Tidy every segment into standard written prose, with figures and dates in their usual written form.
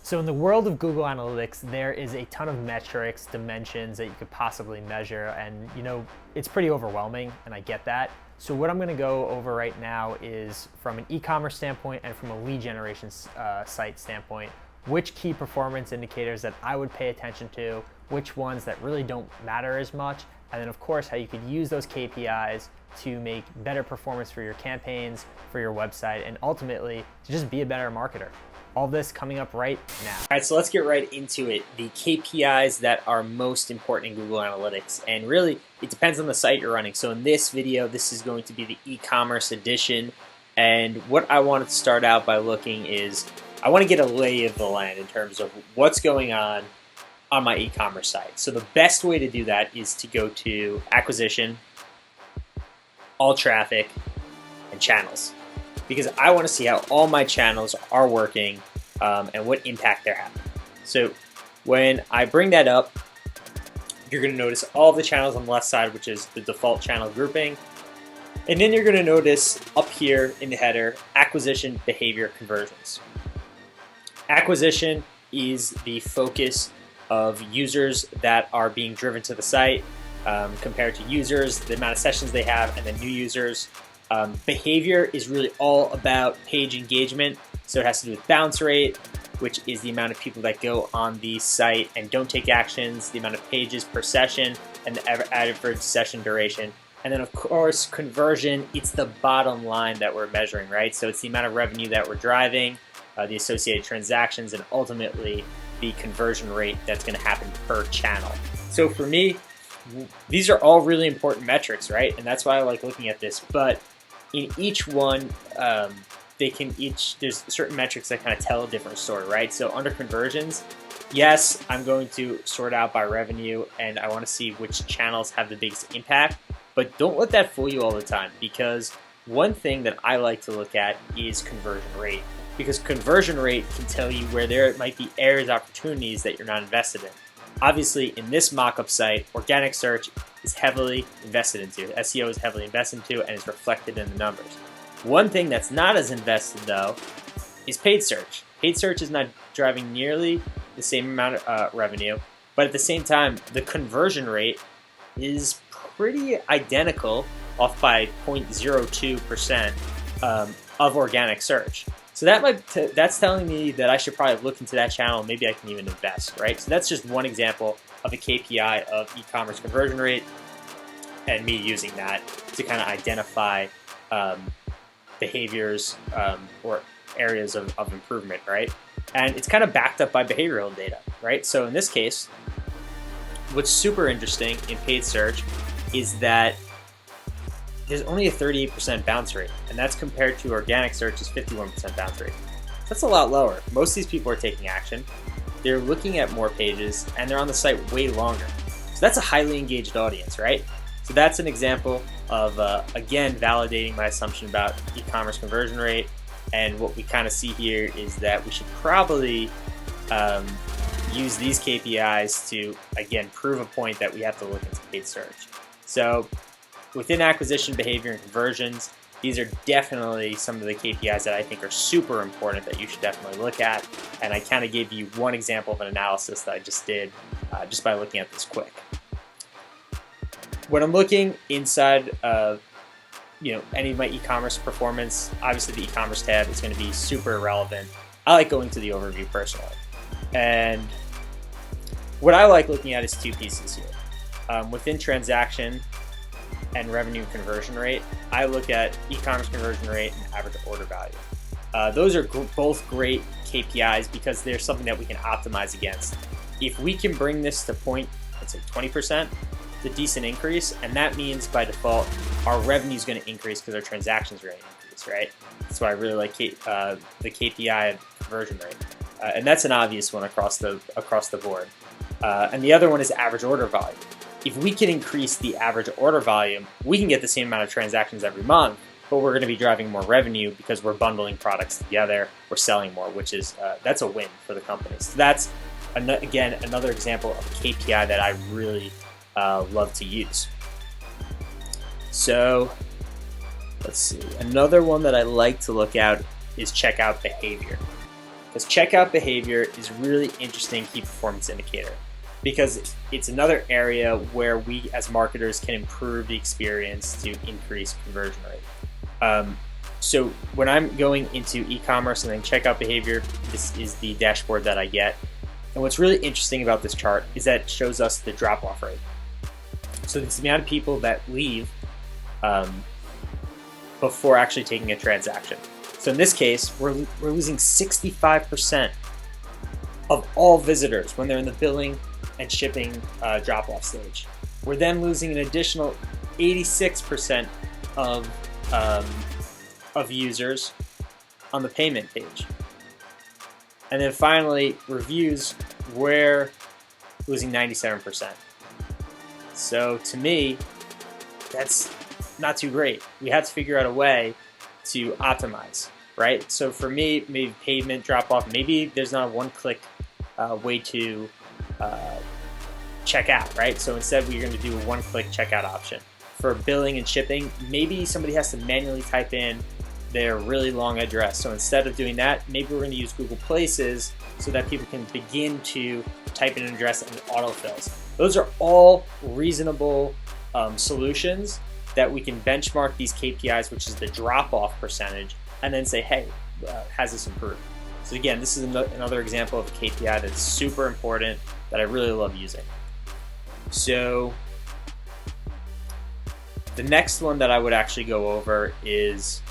So in the world of Google Analytics, there is a ton of metrics, dimensions that you could possibly measure, and it's pretty overwhelming, and I get that. So what I'm going to go over right now is from an e-commerce standpoint and from a lead generation site standpoint, which key performance indicators that I would pay attention to, which ones that really don't matter as much, and then of course how you could use those KPIs to make better performance for your campaigns, for your website, and ultimately to just be a better marketer. All this coming up right now. All right, so let's get right into it. The KPIs that are most important in Google Analytics, and really it depends on the site you're running. So in this video, this is going to be the e-commerce edition, and what I wanted to start out by looking is I want to get a lay of the land in terms of what's going on my e-commerce site. So the best way to do that is to go to acquisition, all traffic, and channels, because I want to see how all my channels are working and what impact they're having. So when I bring that up, you're going to notice all the channels on the left side, which is the default channel grouping. And then you're going to notice up here in the header, acquisition, behavior, conversions. Acquisition is the focus of users that are being driven to the site compared to users, the amount of sessions they have, and then new users. Behavior is really all about page engagement, so it has to do with bounce rate, which is the amount of people that go on the site and don't take actions, the amount of pages per session, and the average session duration. And then of course, conversion, it's the bottom line that we're measuring, right? So it's the amount of revenue that we're driving, the associated transactions, and ultimately the conversion rate that's going to happen per channel. So for me, these are all really important metrics, right? And that's why I like looking at this. But in each one, there's certain metrics that kind of tell a different story, right? So under conversions, yes, I'm going to sort out by revenue, and I want to see which channels have the biggest impact. But don't let that fool you all the time, because one thing that I like to look at is conversion rate, because conversion rate can tell you where there might be areas, opportunities that you're not invested in. Obviously, in this mock-up site, organic search is heavily invested into. SEO is heavily invested into, and it's reflected in the numbers. One thing that's not as invested, though, is paid search. Paid search is not driving nearly the same amount of revenue, but at the same time, the conversion rate is pretty identical, off by 0.02% of organic search. So that's telling me that I should probably look into that channel. Maybe I can even invest, right? So that's just one example of a KPI of e-commerce conversion rate, and me using that to kind of identify behaviors or areas of improvement, right? And it's kind of backed up by behavioral data, right? So in this case, what's super interesting in paid search is that there's only a 38% bounce rate, and that's compared to organic search's 51% bounce rate. That's a lot lower. Most of these people are taking action. They're looking at more pages, and they're on the site way longer. So that's a highly engaged audience, right? So that's an example of, again, validating my assumption about e-commerce conversion rate. And what we kind of see here is that we should probably use these KPIs to, again, prove a point that we have to look into paid search. So within acquisition, behavior, and conversions, these are definitely some of the KPIs that I think are super important that you should definitely look at. And I kind of gave you one example of an analysis that I just did just by looking at this quick. When I'm looking inside of any of my e-commerce performance, obviously the e-commerce tab is going to be super relevant. I like going to the overview personally. And what I like looking at is two pieces here. Within transaction and revenue conversion rate, I look at e-commerce conversion rate and average order value. Those are both great KPIs because they're something that we can optimize against. If we can bring this to let's say 20%, it's a decent increase, and that means by default our revenue is going to increase because our transactions are going to increase, right? That's why I really like the KPI of conversion rate, and that's an obvious one across the board. And the other one is average order volume. If we can increase the average order volume, we can get the same amount of transactions every month, but we're going to be driving more revenue because we're bundling products together, we're selling more, which is that's a win for the company. So that's again another example of a KPI that I really love to use. So let's see, another one that I like to look at is checkout behavior. because checkout behavior is really interesting key performance indicator, because it's another area where we as marketers can improve the experience to increase conversion rate. So when I'm going into e-commerce and then checkout behavior, this is the dashboard that I get. And what's really interesting about this chart is that it shows us the drop-off rate. So it's the amount of people that leave before actually taking a transaction. So in this case, we're losing 65% of all visitors when they're in the billing and shipping drop-off stage. We're then losing an additional 86% of users on the payment page. And then finally, reviews, we're losing 97%. So to me, that's not too great. We have to figure out a way to optimize, right? So for me, maybe payment drop off, maybe there's not a one-click way to check out, right? So instead we're going to do a one-click checkout option. For billing and shipping, maybe somebody has to manually type in their really long address. So instead of doing that, maybe we're going to use Google Places so that people can begin to type in an address and it autofills. Those are all reasonable solutions that we can benchmark these KPIs, which is the drop-off percentage, and then say, hey, has this improved? So again, this is another example of a KPI that's super important that I really love using. So the next one that I would actually go over is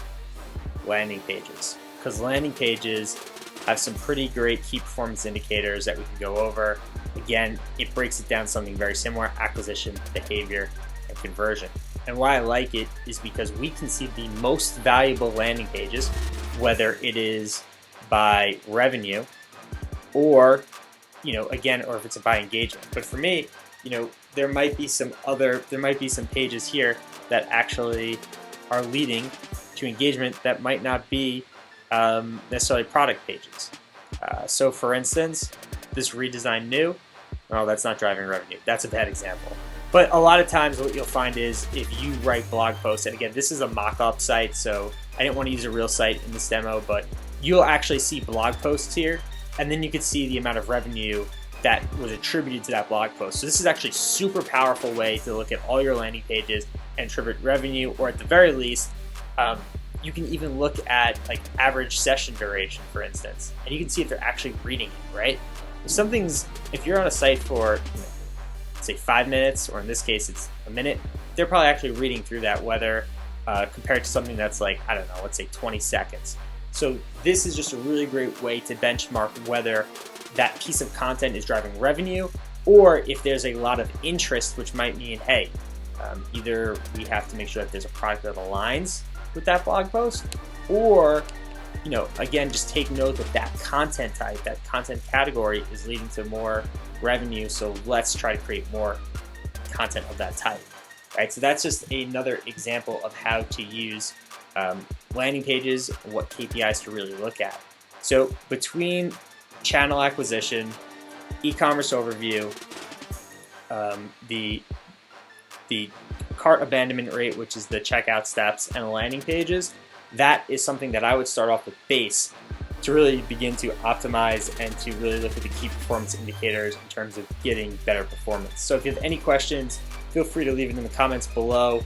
landing pages, because landing pages have some pretty great key performance indicators that we can go over. Again, it breaks it down to something very similar: acquisition, behavior, and conversion. And why I like it is because we can see the most valuable landing pages, whether it is by revenue or, again, or if it's by engagement. But for me, there might be some pages here that actually are leading to engagement that might not be necessarily product pages. So for instance, this redesign new, well, that's not driving revenue. That's a bad example. But a lot of times what you'll find is if you write blog posts, and again, this is a mock-up site, so I didn't want to use a real site in this demo, but you'll actually see blog posts here, and then you can see the amount of revenue that was attributed to that blog post. So this is actually a super powerful way to look at all your landing pages and attribute revenue, or at the very least, you can even look at like average session duration, for instance, and you can see if they're actually reading it, right? If you're on a site for, say 5 minutes, or in this case it's a minute, they're probably actually reading through that, whether compared to something that's like, I don't know, let's say 20 seconds. So this is just a really great way to benchmark whether that piece of content is driving revenue, or if there's a lot of interest, which might mean, hey, either we have to make sure that there's a product that aligns with that blog post, or again, just take note that that content type, that content category is leading to more revenue, so let's try to create more content of that type, right? So that's just another example of how to use landing pages and what KPIs to really look at. So between channel acquisition, e-commerce overview, the cart abandonment rate, which is the checkout steps, and the landing pages, that is something that I would start off with base to really begin to optimize and to really look at the key performance indicators in terms of getting better performance. So if you have any questions, feel free to leave it in the comments below.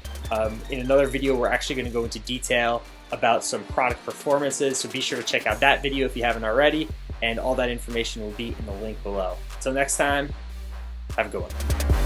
In another video, we're actually going to go into detail about some product performances, so be sure to check out that video if you haven't already, and all that information will be in the link below. Until next time, have a good one.